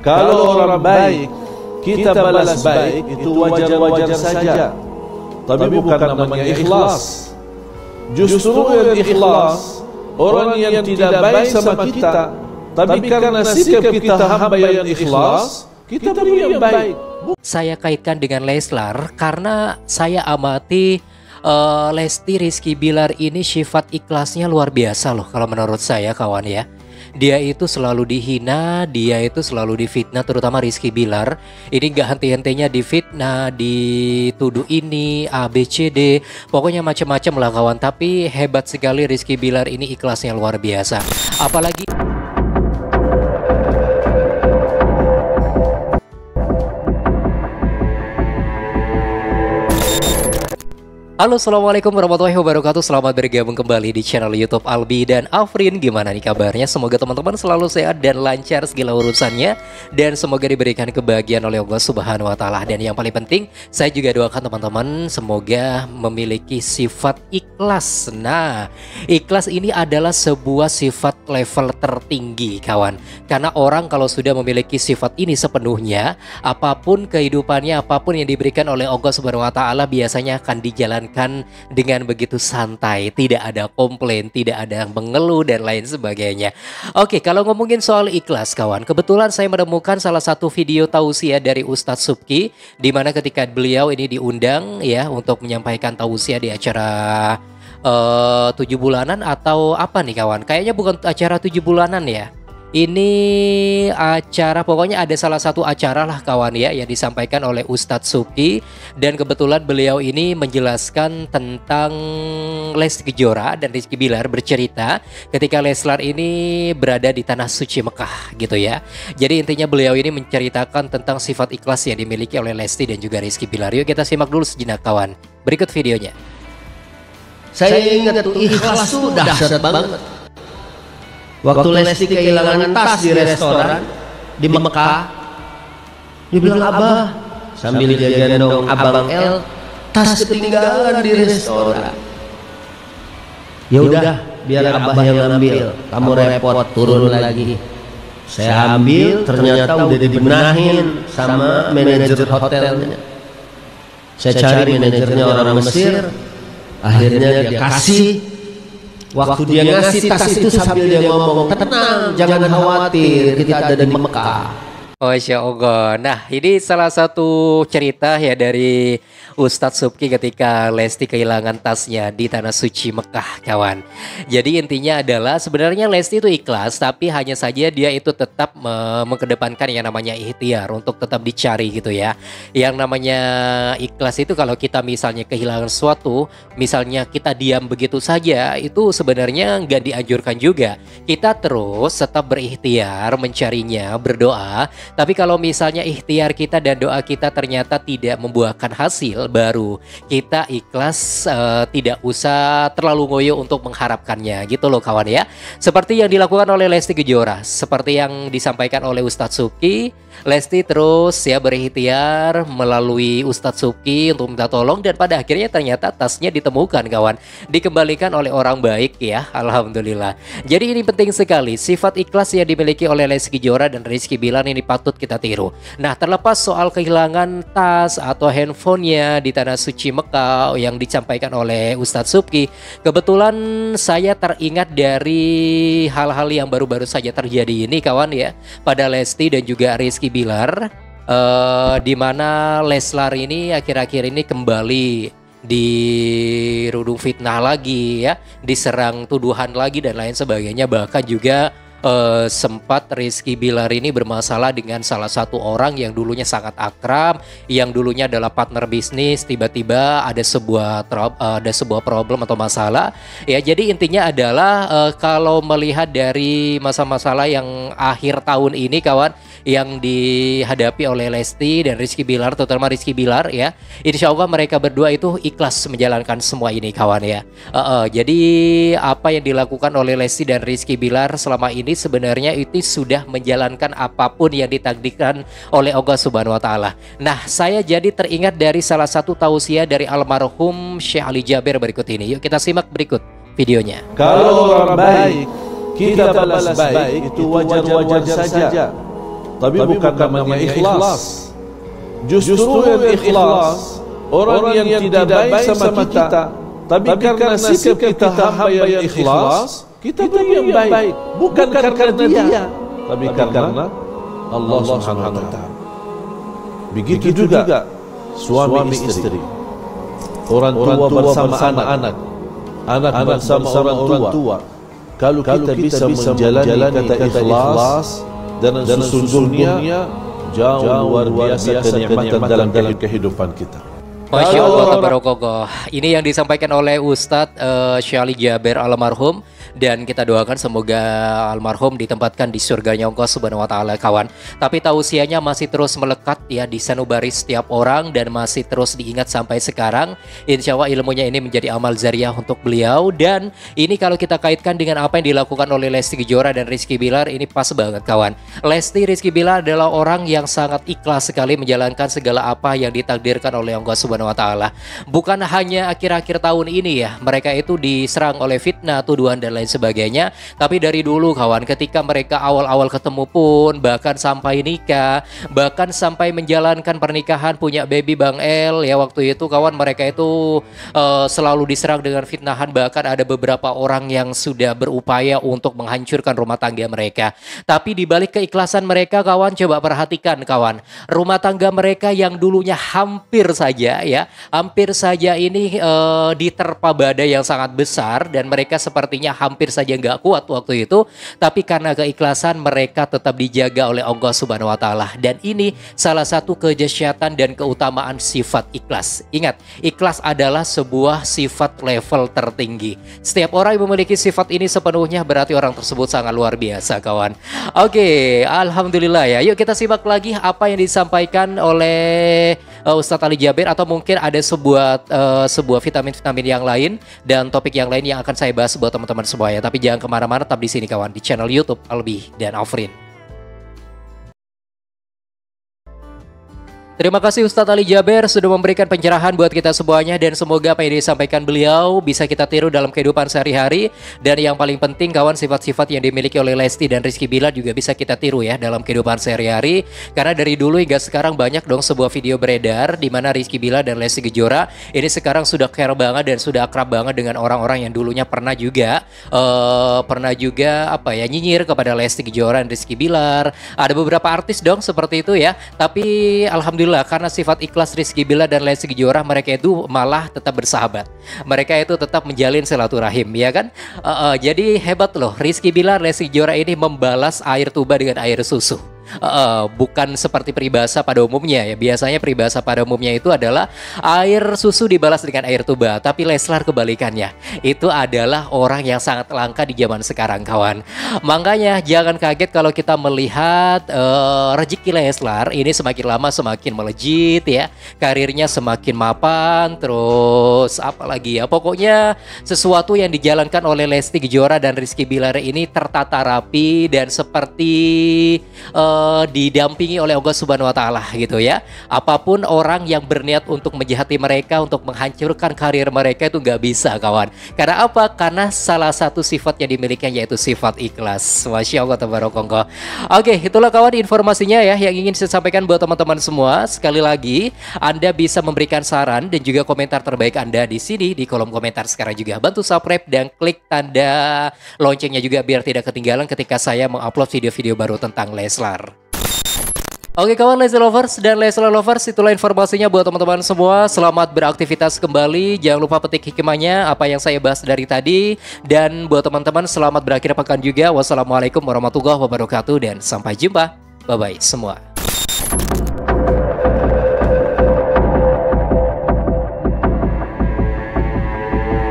Kalau orang baik kita balas baik, itu wajar-wajar saja. Tapi bukan namanya ikhlas. Justru yang ikhlas orang yang tidak baik sama kita, tapi karena sikap kita hamba yang ikhlas, kita beri yang baik. Saya kaitkan dengan Leslar karena saya amati Lesti Rizky Bilar ini sifat ikhlasnya luar biasa loh kalau menurut saya kawan ya. Dia itu selalu dihina, dia itu selalu difitnah, terutama Rizky Bilar. Ini gak henti-hentinya difitnah, dituduh ini, A, B, C, D. Pokoknya macam-macam lah kawan. Tapi hebat sekali Rizky Bilar ini, ikhlasnya luar biasa. Apalagi halo, assalamualaikum warahmatullahi wabarakatuh. Selamat bergabung kembali di channel YouTube Albi dan Afrin. Gimana nih kabarnya? Semoga teman-teman selalu sehat dan lancar segala urusannya, dan semoga diberikan kebahagiaan oleh Allah Subhanahu wa Ta'ala. Dan yang paling penting, saya juga doakan teman-teman semoga memiliki sifat ikhlas. Nah, ikhlas ini adalah sebuah sifat level tertinggi kawan. Karena orang kalau sudah memiliki sifat ini sepenuhnya, apapun kehidupannya, apapun yang diberikan oleh Allah Subhanahu wa Ta'ala biasanya akan dijalankan dengan begitu santai, tidak ada komplain, tidak ada mengeluh dan lain sebagainya. Oke, kalau ngomongin soal ikhlas kawan, kebetulan saya menemukan salah satu video tausiah dari Ustadz Subki, di mana ketika beliau ini diundang ya untuk menyampaikan tausiah di acara 7 bulanan atau apa nih kawan? Kayaknya bukan acara 7 bulanan ya. Ini acara, pokoknya ada salah satu acara lah kawan ya yang disampaikan oleh Ustadz Subki. Dan kebetulan beliau ini menjelaskan tentang Lesti Kejora dan Rizky Bilar bercerita ketika Leslar ini berada di tanah suci Mekah gitu ya. Jadi intinya beliau ini menceritakan tentang sifat ikhlas yang dimiliki oleh Lesti dan juga Rizky Bilar. Yuk kita simak dulu sejenak kawan, berikut videonya. Saya ingat tuh ikhlas tuh dahsyat banget. Waktu Lesti kehilangan tas di restoran di Mekah, dia bilang, "Abah," sambil dia gendong Abang El, "tas ketinggalan di restoran." "Ya udah, biar Abah yang ambil, kamu repot turun lagi." Saya ambil, ternyata udah dibenahin sama manajer hotelnya. Saya cari manajernya orang Mesir, akhirnya dia kasih. Waktu dia ngasih tas itu sambil dia ngomong, "Tenang, jangan khawatir, kita ada di Mekah." Masya Allah. Nah, ini salah satu cerita ya dari Ustadz Subki ketika Lesti kehilangan tasnya di tanah suci Mekah kawan. Jadi intinya adalah sebenarnya Lesti itu ikhlas, tapi hanya saja dia itu tetap mengedepankan yang namanya ikhtiar untuk tetap dicari gitu ya. Yang namanya ikhlas itu kalau kita misalnya kehilangan sesuatu, misalnya kita diam begitu saja, itu sebenarnya nggak dianjurkan juga. Kita terus tetap berikhtiar mencarinya, berdoa. Tapi kalau misalnya ikhtiar kita dan doa kita ternyata tidak membuahkan hasil, baru kita ikhlas, tidak usah terlalu ngoyo untuk mengharapkannya gitu loh kawan ya. Seperti yang dilakukan oleh Lesti Kejora, seperti yang disampaikan oleh Ustadz Subki, Lesti terus ya berikhtiar melalui Ustadz Subki untuk minta tolong, dan pada akhirnya ternyata tasnya ditemukan kawan, dikembalikan oleh orang baik ya, alhamdulillah. Jadi ini penting sekali, sifat ikhlas yang dimiliki oleh Lesti Kejora dan Rizky Bilar ini patut kita tiru. Nah, terlepas soal kehilangan tas atau handphonenya di tanah suci Mekah yang disampaikan oleh Ustadz Subki, kebetulan saya teringat dari hal-hal yang baru-baru saja terjadi ini kawan ya, pada Lesti dan juga Rizky Bilar, di mana Leslar ini akhir-akhir ini kembali dirudung fitnah lagi ya, diserang tuduhan lagi dan lain sebagainya. Bahkan juga sempat Rizky Bilar ini bermasalah dengan salah satu orang yang dulunya sangat akrab, yang dulunya adalah partner bisnis. Tiba-tiba ada sebuah problem atau masalah ya. Jadi intinya adalah kalau melihat dari masalah yang akhir tahun ini kawan, yang dihadapi oleh Lesti dan Rizky Bilar, terutama Rizky Bilar ya, insya Allah mereka berdua itu ikhlas menjalankan semua ini kawan ya. Jadi apa yang dilakukan oleh Lesti dan Rizky Bilar selama ini sebenarnya itu sudah menjalankan apapun yang ditakdirkan oleh Allah Subhanahu wa Ta'ala. Nah, saya jadi teringat dari salah satu tausiah dari almarhum Syekh Ali Jaber berikut ini. Yuk kita simak berikut videonya. Kalau orang baik kita balas baik, itu wajar-wajar saja. Tapi bukan namanya ikhlas. Justru yang ikhlas orang yang tidak baik sama kita, tapi karena sikap kita hamba yang ikhlas, kita beri yang baik. Bukan karena dia, tapi karena Allah Subhanahu wa Ta'ala. Begitu juga suami istri, orang tua bersama anak, anak bersama orang tua. Kalau kita bisa menjalani kata ikhlas dan sesungguhnya jauh luar biasa kenikmatan dalam kehidupan kita. Masya Allah, tabarakallah. Ini yang disampaikan oleh Ustadz Syali Jaber almarhum. Dan kita doakan semoga almarhum ditempatkan di surganya Allah Subhanahu wa Ta'ala, kawan. Tapi tausiahnya masih terus melekat ya di sanubari setiap orang dan masih terus diingat sampai sekarang. Insya Allah ilmunya ini menjadi amal zariah untuk beliau. Dan ini kalau kita kaitkan dengan apa yang dilakukan oleh Lesti Kejora dan Rizky Bilar, ini pas banget, kawan. Lesti Rizky Bilar adalah orang yang sangat ikhlas sekali menjalankan segala apa yang ditakdirkan oleh Allah Subhanahu wa Ta'ala. Bukan hanya akhir-akhir tahun ini ya, mereka itu diserang oleh fitnah, tuduhan dan lain sebagainya. Tapi dari dulu, kawan, ketika mereka awal-awal ketemu pun, bahkan sampai nikah, bahkan sampai menjalankan pernikahan, punya baby Bang El ya, waktu itu, kawan, mereka itu selalu diserang dengan fitnahan. Bahkan ada beberapa orang yang sudah berupaya untuk menghancurkan rumah tangga mereka. Tapi dibalik keikhlasan mereka, kawan, coba perhatikan, kawan, rumah tangga mereka yang dulunya hampir saja ya, hampir saja ini diterpa badai yang sangat besar, dan mereka sepertinya hampir saja nggak kuat waktu itu, tapi karena keikhlasan mereka tetap dijaga oleh Allah Subhanahu wa Ta'ala. Dan ini salah satu kejahatan dan keutamaan sifat ikhlas. Ingat, ikhlas adalah sebuah sifat level tertinggi. Setiap orang yang memiliki sifat ini sepenuhnya berarti orang tersebut sangat luar biasa, kawan. Oke, alhamdulillah ya. Yuk kita simak lagi apa yang disampaikan oleh Ustadz Ali Jaber, atau mungkin ada sebuah vitamin-vitamin yang lain dan topik yang lain yang akan saya bahas buat teman-teman semua ya. Tapi jangan kemana-mana, tetap di sini, kawan, di channel YouTube Albi dan Afrin. Terima kasih Ustadz Ali Jaber sudah memberikan pencerahan buat kita semuanya, dan semoga apa yang disampaikan beliau bisa kita tiru dalam kehidupan sehari-hari. Dan yang paling penting, kawan, sifat-sifat yang dimiliki oleh Lesti dan Rizky Bilar juga bisa kita tiru ya dalam kehidupan sehari-hari. Karena dari dulu hingga sekarang banyak dong sebuah video beredar di mana Rizky Bilar dan Lesti Kejora ini sekarang sudah care banget dan sudah akrab banget dengan orang-orang yang dulunya pernah juga apa ya, nyinyir kepada Lesti Kejora dan Rizky Bilar. Ada beberapa artis dong seperti itu ya. Tapi alhamdulillah, karena sifat ikhlas Rizky Bilar dan Lesti Kejora, mereka itu malah tetap bersahabat. Mereka itu tetap menjalin silaturahim, ya kan? Jadi hebat loh, Rizky Bilar, Lesti Kejora ini membalas air tuba dengan air susu. Bukan seperti peribahasa pada umumnya ya. Biasanya peribahasa pada umumnya itu adalah air susu dibalas dengan air tuba, tapi Leslar kebalikannya. Itu adalah orang yang sangat langka di zaman sekarang, kawan. Makanya jangan kaget kalau kita melihat rezeki Leslar ini semakin lama semakin melejit ya. Karirnya semakin mapan, terus apalagi ya, pokoknya sesuatu yang dijalankan oleh Lesti Kejora dan Rizky Bilar ini tertata rapi dan seperti didampingi oleh Allah Subhanahu wa Ta'ala gitu ya. Apapun orang yang berniat untuk menjahati mereka, untuk menghancurkan karir mereka, itu nggak bisa, kawan. Karena apa? Karena salah satu sifat yang dimilikinya yaitu sifat ikhlas. Masya Allah, tabarakallah. Oke, itulah, kawan, informasinya ya yang ingin saya sampaikan buat teman-teman semua. Sekali lagi, Anda bisa memberikan saran dan juga komentar terbaik Anda di sini di kolom komentar sekarang juga. Bantu subscribe dan klik tanda loncengnya juga biar tidak ketinggalan ketika saya mengupload video-video baru tentang Leslar. Oke, kawan Leslar Lovers dan Leslar Lovers, itulah informasinya buat teman-teman semua. Selamat beraktivitas kembali. Jangan lupa petik hikmahnya apa yang saya bahas dari tadi. Dan buat teman-teman, selamat berakhir pekan juga. Wassalamualaikum warahmatullahi wabarakatuh dan sampai jumpa. Bye-bye semua.